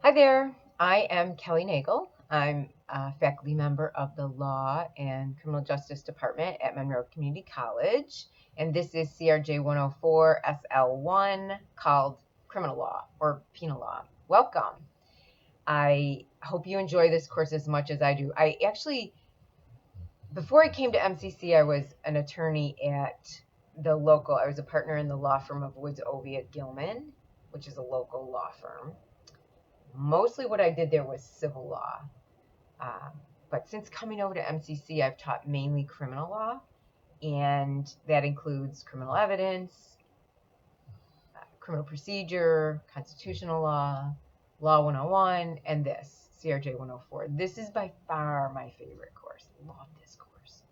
Hi there, I am Kelly Nagel. I'm a faculty member of the Law and Criminal Justice Department at Monroe Community College, and this is CRJ 104 SL1 called Criminal Law or Penal Law. Welcome. I hope you enjoy this course as much as I do. Before I came to MCC, I was an attorney at I was a partner in the law firm of Woods, Oviatt, Gilman, which is a local law firm. Mostly what I did there was civil law. But since coming over to MCC, I've taught mainly criminal law, and that includes criminal evidence, criminal procedure, constitutional law, Law 101, and this, CRJ 104. This is by far my favorite course. Love this course.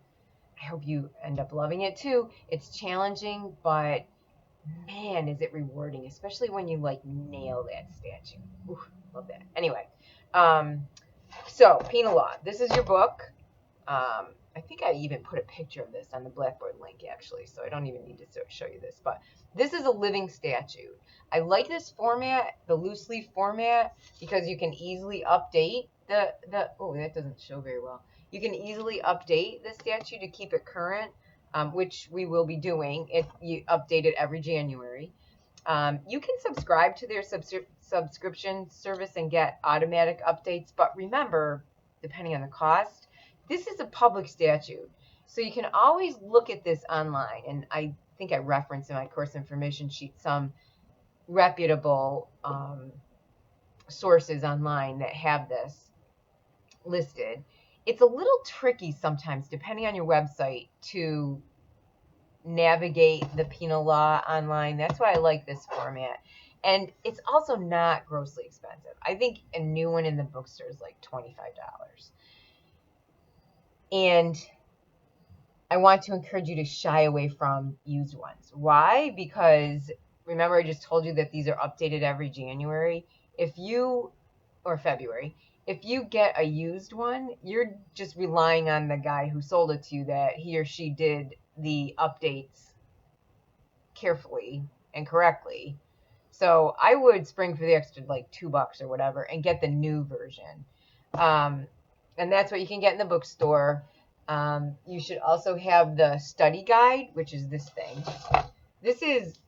I hope you end up loving it too. It's challenging, but man, is it rewarding, especially when you nail that statute. Ooh, love that. Anyway, so penal law. This is your book. I think I even put a picture of this on the Blackboard link actually, so I don't even need to show you this, but this is a living statute. I like this format, the loose leaf format, because you can easily update oh, that doesn't show very well. You can easily update the statute to keep it current, which we will be doing if you update it every January. You can subscribe to their subscription service and get automatic updates, but remember, depending on the cost, this is a public statute, so you can always look at this online, and I think I referenced in my course information sheet some reputable sources online that have this listed. It's a little tricky sometimes, depending on your website, to navigate the penal law online. That's why I like this format. And it's also not grossly expensive. I think a new one in the bookstore is like $25. And I want to encourage you to shy away from used ones. Why? Because remember, I just told you that these are updated every January. Or February, if you get a used one, you're just relying on the guy who sold it to you that he or she did the updates carefully and correctly. So I would spring for the extra like $2 or whatever and get the new version. And that's what you can get in the bookstore. You should also have the study guide, which is this thing. It's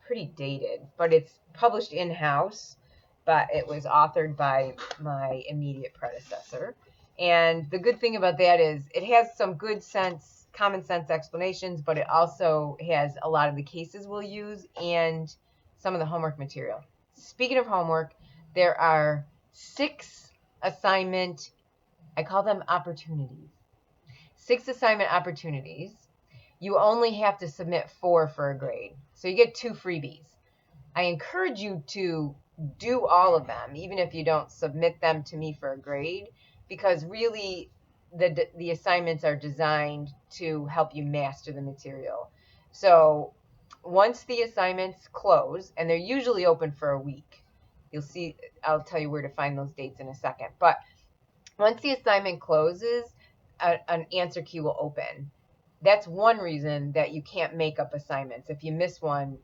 pretty dated, but it's published in-house, but it was authored by my immediate predecessor. And the good thing about that is it has some good sense, common sense explanations, but it also has a lot of the cases we'll use and some of the homework material. Speaking of homework, there are 6 assignment, I call them opportunities. 6 assignment opportunities. You only have to submit 4 for a grade. So you get 2 freebies. I encourage you to do all of them, even if you don't submit them to me for a grade, because really the assignments are designed to help you master the material. So once the assignments close, and they're usually open for a week, you'll see, I'll tell you where to find those dates in a second, but once the assignment closes, an answer key will open. That's one reason that you can't make up assignments. If you miss one,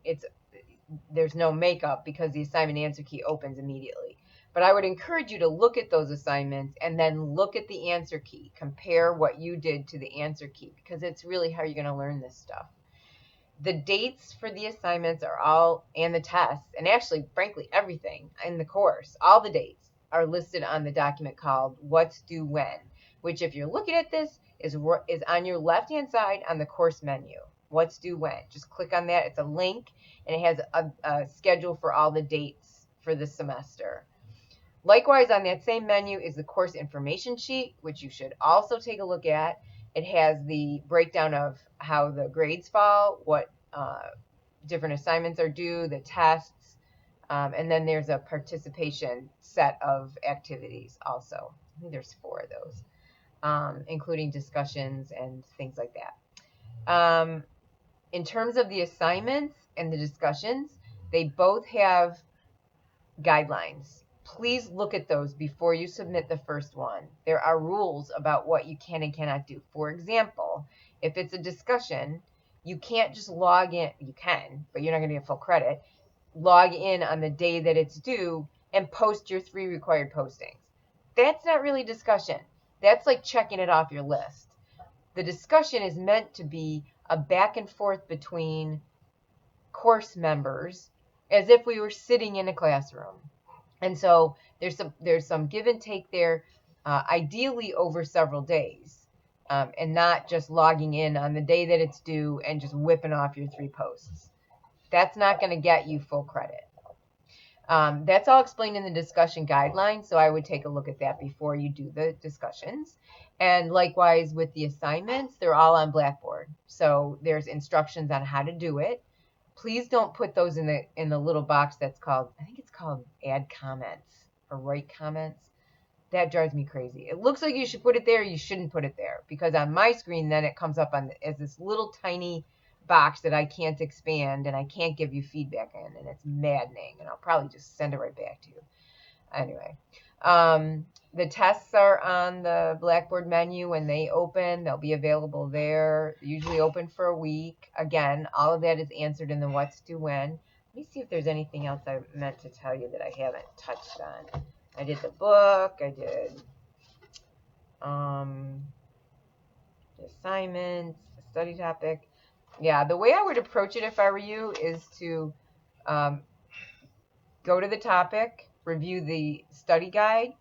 there's no makeup because the assignment answer key opens immediately. But I would encourage you to look at those assignments and then look at the answer key. Compare what you did to the answer key, because it's really how you're going to learn this stuff. The dates for the assignments are all, and the tests, and actually, frankly, everything in the course, all the dates are listed on the document called What's Due When, which if you're looking at this is on your left-hand side on the course menu. What's due when? Just click on that. It's a link, and it has a schedule for all the dates for the semester. Likewise, on that same menu is the course information sheet, which you should also take a look at. It has the breakdown of how the grades fall, what different assignments are due, the tests, and then there's a participation set of activities also. I think there's 4 of those, including discussions and things like that. In terms of the assignments and the discussions, they both have guidelines. Please look at those before you submit the first one. There are rules about what you can and cannot do. For example, if it's a discussion, you can't just log in. You can, but you're not going to get full credit. Log in on the day that it's due and post your 3 required postings. That's not really discussion. That's like checking it off your list. The discussion is meant to be a back and forth between course members as if we were sitting in a classroom. And so there's some give and take there, ideally over several days, and not just logging in on the day that it's due and just whipping off your 3 posts. That's not going to get you full credit. That's all explained in the discussion guidelines, so I would take a look at that before you do the discussions. And likewise with the assignments, they're all on Blackboard. So there's instructions on how to do it. Please don't put those in the little box that's called, I think it's called add comments or write comments. That drives me crazy. It looks like you should put it there. You shouldn't put it there, because on my screen then it comes up as this little tiny box that I can't expand and I can't give you feedback in, and it's maddening, and I'll probably just send it right back to you. Anyway, the tests are on the Blackboard menu when they open. They'll be available there, usually open for a week. Again, all of that is answered in the what's due when. Let me see if there's anything else I meant to tell you that I haven't touched on. I did the book, I did the assignments, the study topic. Yeah, the way I would approach it if I were you is to go to the topic, review the study guide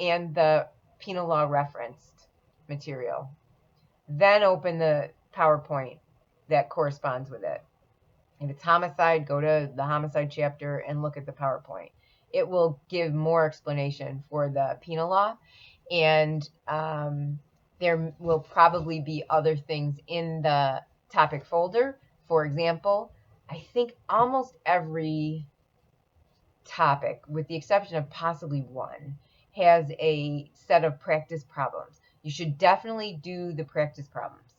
and the penal law referenced material. Then open the PowerPoint that corresponds with it. If it's homicide, go to the homicide chapter and look at the PowerPoint. It will give more explanation for the penal law, and there will probably be other things in the topic folder. For example, I think almost every topic, with the exception of possibly one, has a set of practice problems. You should definitely do the practice problems.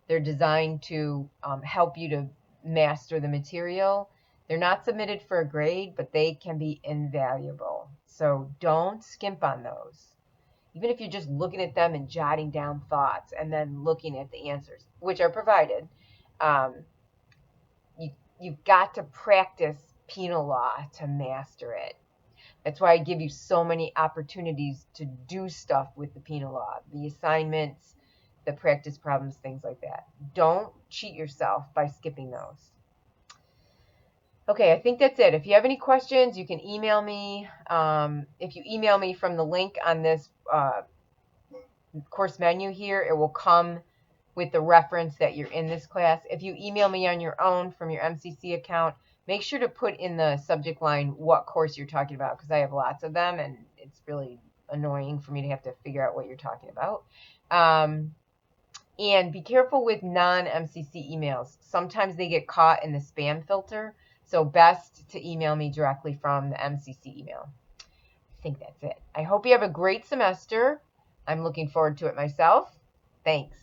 They're designed to help you to master the material. They're not submitted for a grade, but they can be invaluable. So don't skimp on those. Even if you're just looking at them and jotting down thoughts and then looking at the answers, which are provided, you've got to practice penal law to master it. That's why I give you so many opportunities to do stuff with the penal law, the assignments, the practice problems, things like that. Don't cheat yourself by skipping those. Okay, I think that's it. If you have any questions, you can email me. If you email me from the link on this course menu here, it will come with the reference that you're in this class. If you email me on your own from your MCC account, make sure to put in the subject line what course you're talking about, because I have lots of them and it's really annoying for me to have to figure out what you're talking about. And be careful with non-MCC emails. Sometimes they get caught in the spam filter, so best to email me directly from the MCC email. I think that's it. I hope you have a great semester. I'm looking forward to it myself. Thanks.